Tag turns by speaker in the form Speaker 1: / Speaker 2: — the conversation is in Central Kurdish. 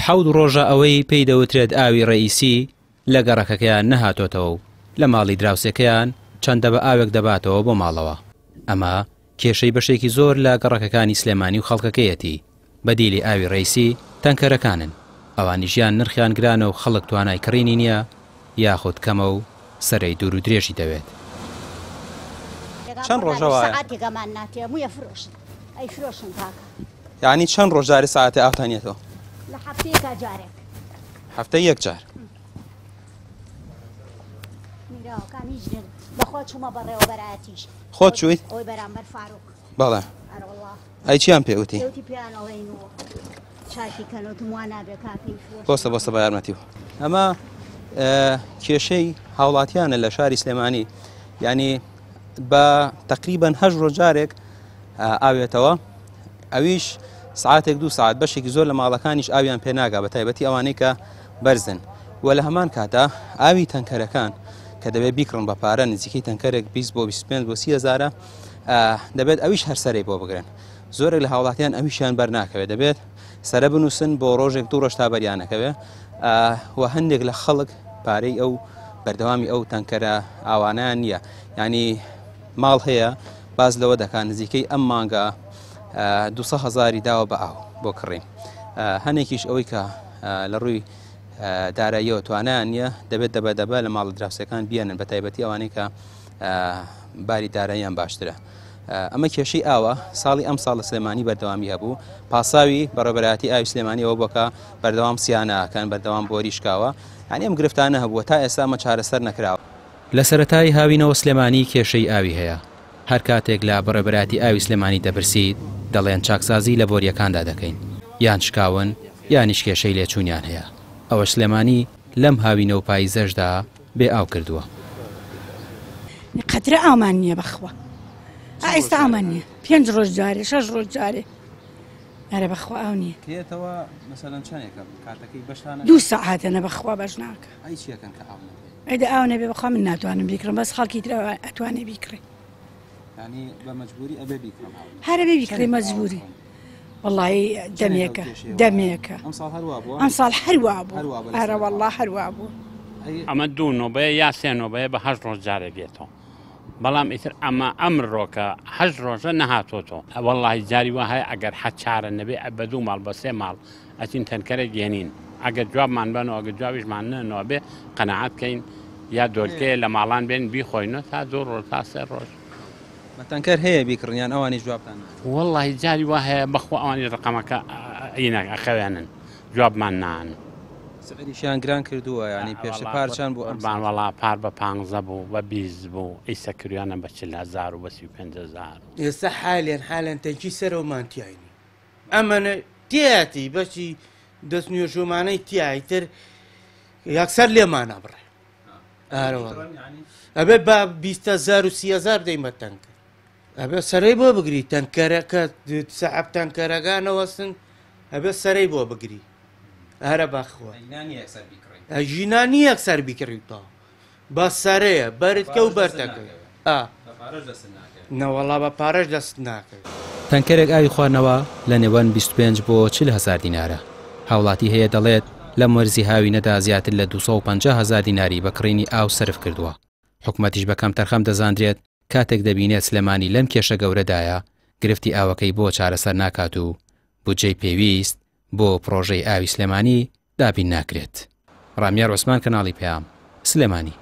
Speaker 1: حەوت ڕۆژە ئەوەی پێی دەوترێت ئاوی ڕئیسی لە گەڕەکەکەیان نەهاتۆتەوە و لە ماڵی دراوسەکەیان چەندە بە ئاوێک دەباتەوە بۆ ماڵەوە. ئەمە کێشەی بەشێکی زۆر لە گەڕەکەکانی سلێمانی و خەڵکەکەیەتی. بەدیلی ئاوی ڕئیسی تەنکەرەکانن، ئەوانی ژیان نرخیان گرانە و خەڵک توانای کڕینی نییە یاخود کەمە و سەرەی دوور و درێژی دەوێت.
Speaker 2: چەند ڕۆژەوە یعنی چەند ڕۆژاری ساعتی ئاوتانیێتەوە؟
Speaker 3: لە هەفتەیەکە جارێک.
Speaker 2: هەفتەی یەک جار.
Speaker 3: بەخۆ چوومە بەڕێوەبەرایەتیش.
Speaker 2: خۆت چوویت؟
Speaker 3: ئەوی بەرامبەر فاروق.
Speaker 2: بەڵێ. ئەی چیان پێوتی؟
Speaker 3: پێوتی پیانەوەین و چاکی کەنۆتم وا نابێ کاکەی
Speaker 2: بۆسە بۆسە بە یارمەتی و. ئەمە کێشەی هاوڵاتیانە لە شاری سلێمانی، یعنی بە تقریبان 8 ڕۆژارێک ئاوێتەوە، ئەویش ساعتێک 2 ساعت بەشێکی زۆر لە ماڵەکانیش ئاویان پێ ناگا بە تایبەتی ئەوانەی کە بەرزن. و لە هەمان کاتە ئاوی تەنکەرەکان کە دەبێت بیکڕن بە پارە نزیکەی تەنکەرێک 20 بۆ 25 بۆ 30,000 دەبێت ئەویش هەر سەرەی بۆ بگرن. زۆرێک لە هاوڵاتیان ئەویشیان بەرناکەوێت، دەبێت سەرە بنووسن بۆ ڕۆژێک 2 ڕۆژ تا بەریانەکەوێ و هەندێک لە خەڵک پارەی ئەو بەردەوامی ئەو تەنکەرە ئاوانیان نییە. ینی ماڵ هەیە باز لەوە دەکات نزیکەی ئەم مانگە 200,000 داوە بە ئاو بۆ کڕین. هەنێکیش ئەوەی کە لە ڕووی داراییەوە توانیان نییە دەبێت دەبە لە ماڵ دراوسەکان بیانن بە تایبەتی ئەوانەی کە باری داراییان باشترە. ئەمە کێشەی ئاوە ساڵی ئەم ساڵ لە سلێمانی بەردەوامی هەبوو، پاساوی بەڕێوەبەرایەتی ئاوی سلێمانی ئەوە بۆکە بەردەوام سیانەکەن بەردەوام بۆریشکاوە، یعنی ئەم گرفتانە هەبووە تا ئێستا ئەمە چارەسەر نەکراوە.
Speaker 1: لە سەرەتای هاوینەوە سلێمانی کێشەی ئاوی هەیە. هەر کاتێک لە بەڕێوەبەرایەتی ئاوی سلێمانی دەپرسیت دەڵێن چاکسازی لە بۆریەکاندا دەکەین، یان شکاون یانیش کێشەی لێچوونیان هەیە. ئەوە سلێمانی لەم هاوینەوە پاییزەشدا بێ ئاو کردووە.
Speaker 4: قەترە ئامان نییە بەخوا، ئێستا ئامان نییە، 5 ڕۆژ جارێ 6 ڕۆژ جارێ ئەرە بەخوا ئاو نییە.
Speaker 2: کێتەوە مەسەلەن چەندێکە کاتەکەی بەشانە
Speaker 4: 2 ساعاتەنە بەخوا بەش ناکە.
Speaker 2: ئەی چیەکەن کە ئاو نەبێت؟
Speaker 4: ئەیدا ئاو نەبێ بەخوا من ناتوانم بیکڕم، بەس خەڵکی تر ئەتوانێ بیکڕێ.
Speaker 2: ینی بە مەجبوری ئەبێ بیکڕم.
Speaker 4: هەرە بێ بیکڕێ مەجبوری. وەڵڵی دەمێکە ئەم ساڵ هەروە بوو. هەرە وەڵڵا هەروە بوو.
Speaker 5: ئەمە 2 نۆبەیە یا 3 نۆبەیە بە 8 ڕۆژ جارێ بێتەوە، بەڵام ئیتر ئەمە ئەمڕۆکە 8 ڕۆژە نەهاتۆتەوە. وەڵڵی جاری وا هەیە ئەگەر حەد چارە نەبێ بە 2 ماڵ بە 3 ماڵ ئەچین تەنکەرێک گێنین، ئەگەر جوابمان بنەوە ئەگەر جوابیشمان نەنەوە بێ قەنەعات بکەین یا دۆلکەیە لە ماڵان بێن بیخۆینەوە تا 2 ڕۆژ تا 3 ڕۆژ.
Speaker 2: تەنکەر هەیە بیکڕنیان ئەوانی جوابتان؟
Speaker 5: وەڵڵی جاری وا هەیە بەخوا ئەوانی ڕقەمەکە ئەخەوێنن جوابمان نان.
Speaker 2: سعریشیان گران کردووە، ینی پێش پارچان بوو
Speaker 5: ئەمبان وەڵا پار بە 15 بوو بە 20 بوو، ئیسە کریانە بە 40,000 و بە 35,000.
Speaker 6: ئێستا حالێن تەنکی سەرەوەمانتیایانی ئەمەە تیاتی بەشی دەست نوێژۆمانەی تیایتر یەکسەر لێمانە بڕێ ئارەوە ئەبێ بە 20,000 و 30,000 دەیمە تەنکە ئەبێ سەرەی بۆ بگری تەنکەرەکە سەعەب تەنکەرەکانەوەستن ئەبێ سەرەی بۆ بگری. هەرە بەخوا ژینانی یەکسەر بیکڕیتەوە بە سەرەیە بەرتکە و بەرتەکەی نەوەڵا بە پارەش دەست ناکەوێت.
Speaker 1: تەنکەرێک ئاوی خواردنەوە لە نێوان 25 بۆ 40,000 دینارە. هاوڵاتی هەیە دەڵێت لە مەرزی هاوینەدا زیاتر لە 250,000 دیناری بە کڕینی ئاو سرف کردووە. حکومەتیش بە کەم تەرخەم دەزانرێت کاتێک دەبینێت سلێمانی لەم کێشە گەورەدایە گرفتی ئاوەکەی بۆ چارەسەر ناکات و بودجەی پێویست بۆ پرۆژەی ئاوی سلێمانی دابین ناکرێت. ڕامیار عوسمان، کەناڵی پێام، سلێمانی.